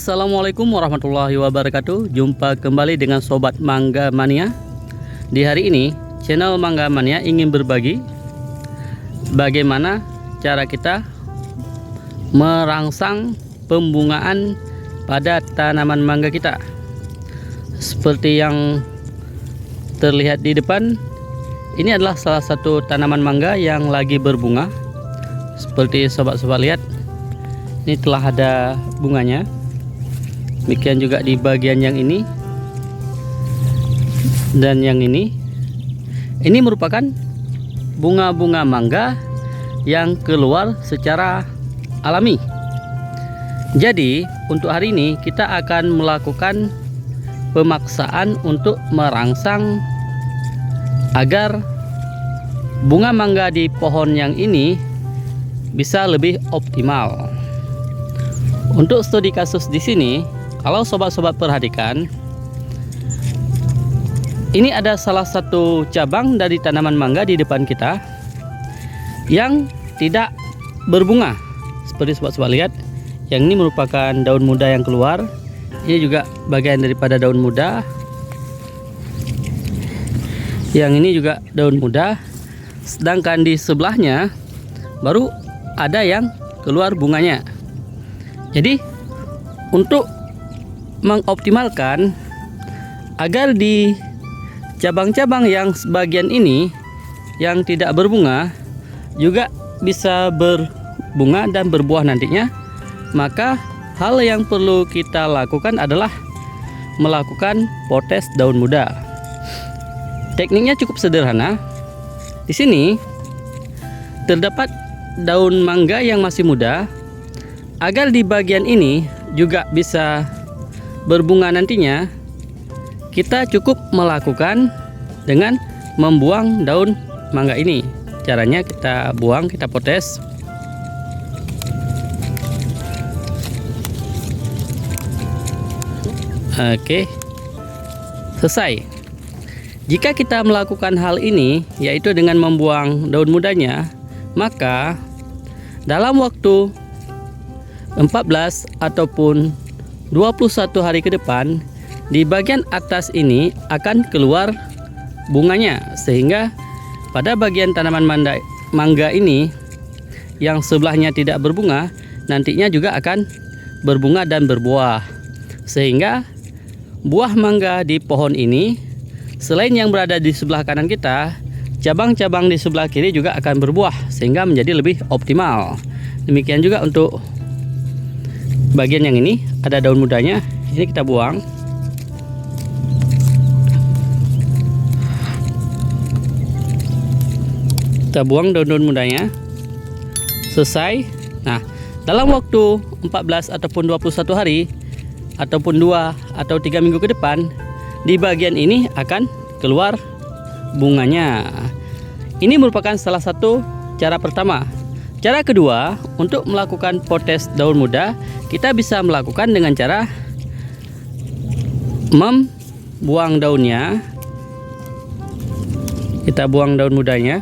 Assalamualaikum warahmatullahi wabarakatuh. Jumpa kembali dengan Sobat Mangga Mania. Di hari ini channel Mangga Mania ingin berbagi bagaimana cara kita merangsang pembungaan pada tanaman mangga kita. Seperti yang terlihat di depan, ini adalah salah satu tanaman mangga yang lagi berbunga. Seperti sobat-sobat lihat, ini telah ada bunganya. Demikian juga di bagian yang ini dan yang ini. Ini merupakan bunga-bunga mangga yang keluar secara alami. Jadi untuk hari ini kita akan melakukan pemaksaan untuk merangsang agar bunga mangga di pohon yang ini bisa lebih optimal. Untuk studi kasus di sini, kalau sobat-sobat perhatikan, ini ada salah satu cabang dari tanaman mangga di depan kita yang tidak berbunga. Seperti sobat-sobat lihat, yang ini merupakan daun muda yang keluar. Ini juga bagian daripada daun muda. Yang ini juga daun muda. Sedangkan di sebelahnya baru ada yang keluar bunganya. Jadi untuk mengoptimalkan agar di cabang-cabang yang sebagian ini yang tidak berbunga juga bisa berbunga dan berbuah nantinya, maka hal yang perlu kita lakukan adalah melakukan potes daun muda. Tekniknya cukup sederhana. Di sini terdapat daun mangga yang masih muda. Agar di bagian ini juga bisa berbunga nantinya, kita cukup melakukan dengan membuang daun mangga ini. Caranya kita buang, kita potes. Oke, selesai. Jika kita melakukan hal ini, yaitu dengan membuang daun mudanya, maka dalam waktu 14 ataupun 21 hari ke depan, di bagian atas ini akan keluar bunganya, sehingga pada bagian tanaman mangga ini yang sebelahnya tidak berbunga, nantinya juga akan berbunga dan berbuah, sehingga buah mangga di pohon ini selain yang berada di sebelah kanan kita, cabang-cabang di sebelah kiri juga akan berbuah, sehingga menjadi lebih optimal. Demikian juga untuk bagian yang ini, ada daun mudanya, ini kita buang. Kita buang daun-daun mudanya. Selesai. Nah, dalam waktu 14 ataupun 21 hari ataupun 2 atau 3 minggu ke depan, di bagian ini akan keluar bunganya. Ini merupakan salah satu cara pertama. Cara kedua, untuk melakukan potes daun muda, kita bisa melakukan dengan cara membuang daunnya. Kita buang daun mudanya.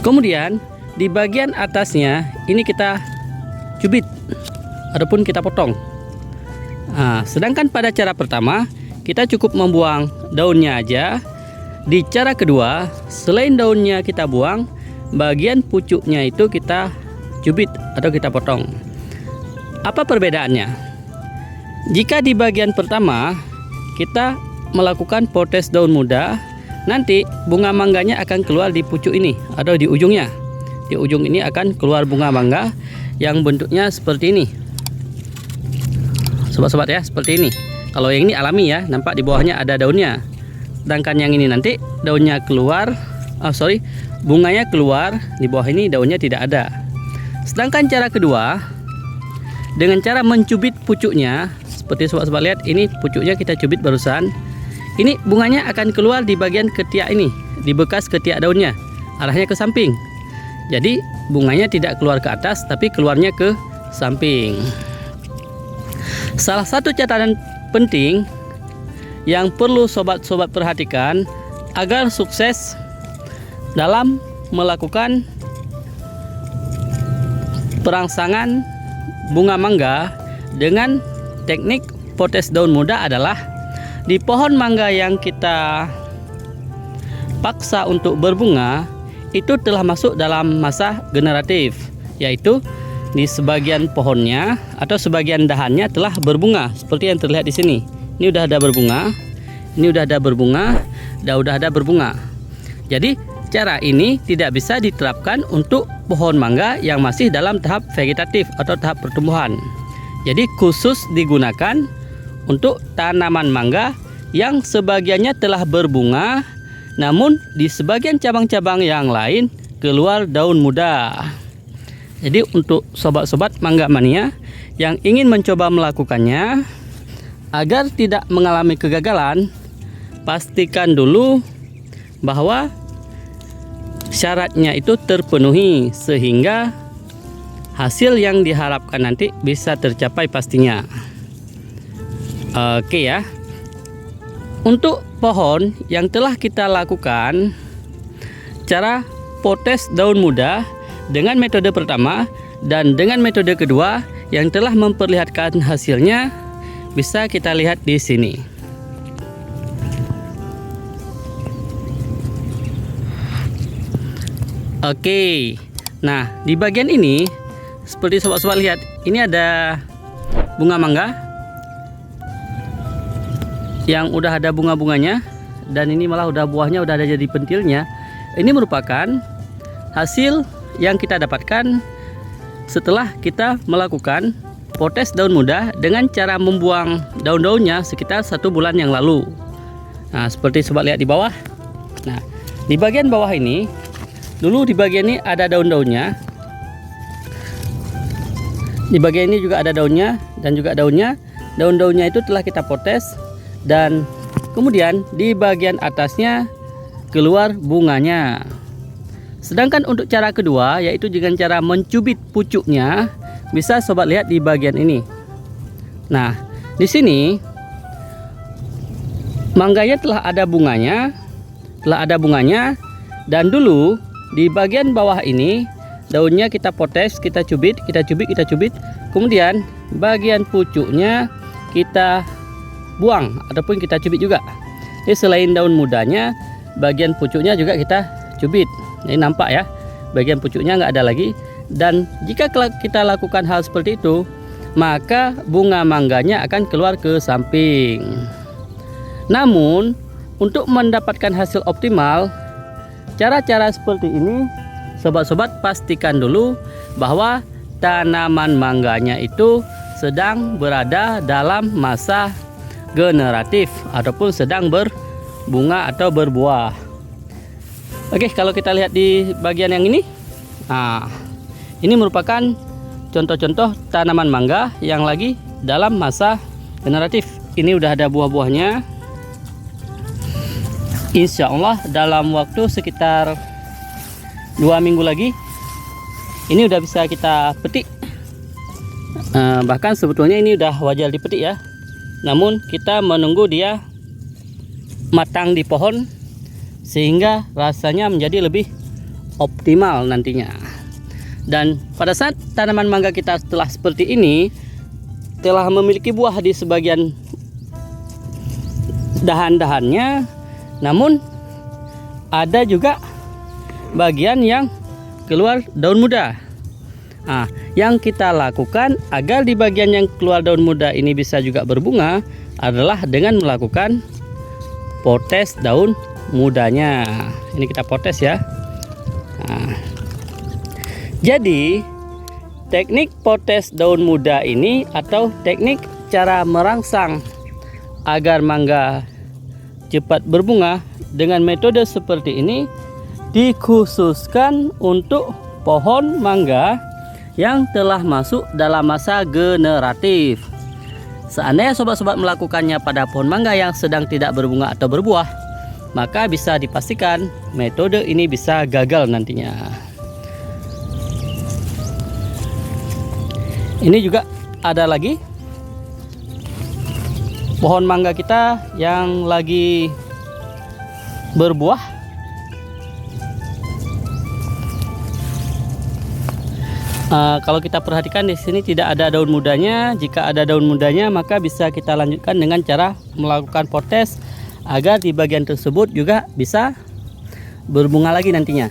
Kemudian di bagian atasnya ini kita cubit ataupun kita potong. Nah, sedangkan pada cara pertama kita cukup membuang daunnya aja. Di cara kedua, selain daunnya kita buang, bagian pucuknya itu kita cubit atau kita potong. Apa perbedaannya? Jika di bagian pertama kita melakukan potes daun muda, nanti bunga mangganya akan keluar di pucuk ini atau di ujungnya. Di ujung ini akan keluar bunga mangga yang bentuknya seperti ini. Sobat-sobat ya, seperti ini. Kalau yang ini alami ya, nampak di bawahnya ada daunnya. Sedangkan yang ini nanti daunnya keluar, bunganya keluar, di bawah ini daunnya tidak ada. Sedangkan cara kedua, dengan cara mencubit pucuknya, seperti sobat-sobat lihat, ini pucuknya kita cubit barusan. Ini bunganya akan keluar di bagian ketiak ini, di bekas ketiak daunnya, arahnya ke samping. Jadi bunganya tidak keluar ke atas, tapi keluarnya ke samping. Salah satu catatan penting yang perlu sobat-sobat perhatikan agar sukses dalam melakukan perangsangan bunga mangga dengan teknik potes daun muda adalah di pohon mangga yang kita paksa untuk berbunga itu telah masuk dalam masa generatif, yaitu di sebagian pohonnya atau sebagian dahannya telah berbunga seperti yang terlihat di sini. Ini udah ada berbunga, ini udah ada berbunga, dan udah ada berbunga. Jadi cara ini tidak bisa diterapkan untuk pohon mangga yang masih dalam tahap vegetatif atau tahap pertumbuhan. Jadi khusus digunakan untuk tanaman mangga yang sebagiannya telah berbunga, namun di sebagian cabang-cabang yang lain keluar daun muda. Jadi untuk sobat-sobat mangga mania yang ingin mencoba melakukannya, agar tidak mengalami kegagalan, pastikan dulu bahwa syaratnya itu terpenuhi sehingga hasil yang diharapkan nanti bisa tercapai pastinya. Oke ya. Untuk pohon yang telah kita lakukan cara potes daun muda dengan metode pertama dan dengan metode kedua yang telah memperlihatkan hasilnya, bisa kita lihat di sini. Oke. Nah, di bagian ini seperti sobat-sobat lihat, ini ada bunga mangga yang udah ada bunga-bunganya, dan ini malah udah buahnya udah ada jadi pentilnya. Ini merupakan hasil yang kita dapatkan setelah kita melakukan potes daun muda dengan cara membuang daun-daunnya sekitar 1 bulan yang lalu. Nah, seperti sobat lihat di bawah. Nah, di bagian bawah ini, dulu di bagian ini ada daun-daunnya. Di bagian ini juga ada daunnya dan juga daunnya. Daun-daunnya itu telah kita potes, dan kemudian di bagian atasnya keluar bunganya. Sedangkan untuk cara kedua, yaitu dengan cara mencubit pucuknya, bisa sobat lihat di bagian ini. Nah, di sini mangganya telah ada bunganya, dan dulu di bagian bawah ini daunnya kita potes, kita cubit. Kemudian bagian pucuknya kita buang ataupun kita cubit juga. Jadi selain daun mudanya, bagian pucuknya juga kita cubit. Ini nampak ya, bagian pucuknya nggak ada lagi. Dan jika kita lakukan hal seperti itu, maka bunga mangganya akan keluar ke samping. Namun untuk mendapatkan hasil optimal, cara-cara seperti ini, sobat-sobat pastikan dulu bahwa tanaman mangganya itu sedang berada dalam masa generatif ataupun sedang berbunga atau berbuah. Oke, kalau kita lihat di bagian yang ini, nah, ini merupakan contoh-contoh tanaman mangga yang lagi dalam masa generatif. Ini udah ada buah-buahnya. Insya Allah dalam waktu sekitar 2 minggu lagi ini udah bisa kita petik. Bahkan sebetulnya ini udah wajar dipetik ya. Namun kita menunggu dia matang di pohon sehingga rasanya menjadi lebih optimal nantinya. Dan pada saat tanaman mangga kita setelah seperti ini telah memiliki buah di sebagian dahan-dahannya, namun ada juga bagian yang keluar daun muda. Nah, yang kita lakukan agar di bagian yang keluar daun muda ini bisa juga berbunga adalah dengan melakukan potes daun mudanya. Ini kita potes ya. Nah, jadi teknik potes daun muda ini atau teknik cara merangsang agar mangga cepat berbunga dengan metode seperti ini dikhususkan untuk pohon mangga yang telah masuk dalam masa generatif. Seandainya sobat-sobat melakukannya pada pohon mangga yang sedang tidak berbunga atau berbuah, maka bisa dipastikan metode ini bisa gagal nantinya. Ini juga ada lagi pohon mangga kita yang lagi berbuah. Kalau kita perhatikan di sini tidak ada daun mudanya. Jika ada daun mudanya, maka bisa kita lanjutkan dengan cara melakukan potes agar di bagian tersebut juga bisa berbunga lagi nantinya.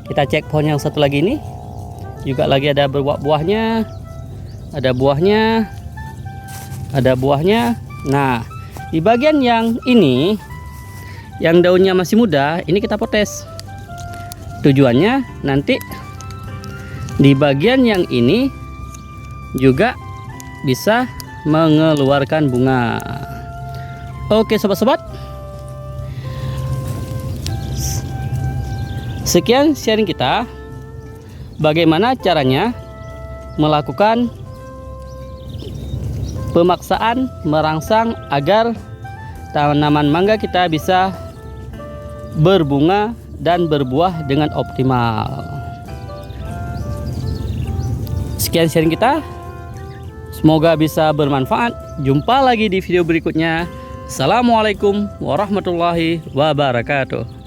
Kita cek pohon yang satu lagi ini, juga lagi ada buahnya, ada buahnya, ada buahnya. Nah, di bagian yang ini, yang daunnya masih muda, ini kita potes. Tujuannya nanti di bagian yang ini juga bisa mengeluarkan bunga. Oke sobat-sobat, sekian sharing kita bagaimana caranya melakukan pemaksaan merangsang agar tanaman mangga kita bisa berbunga dan berbuah dengan optimal. Sekian sharing kita, semoga bisa bermanfaat. Jumpa lagi di video berikutnya. Assalamualaikum warahmatullahi wabarakatuh.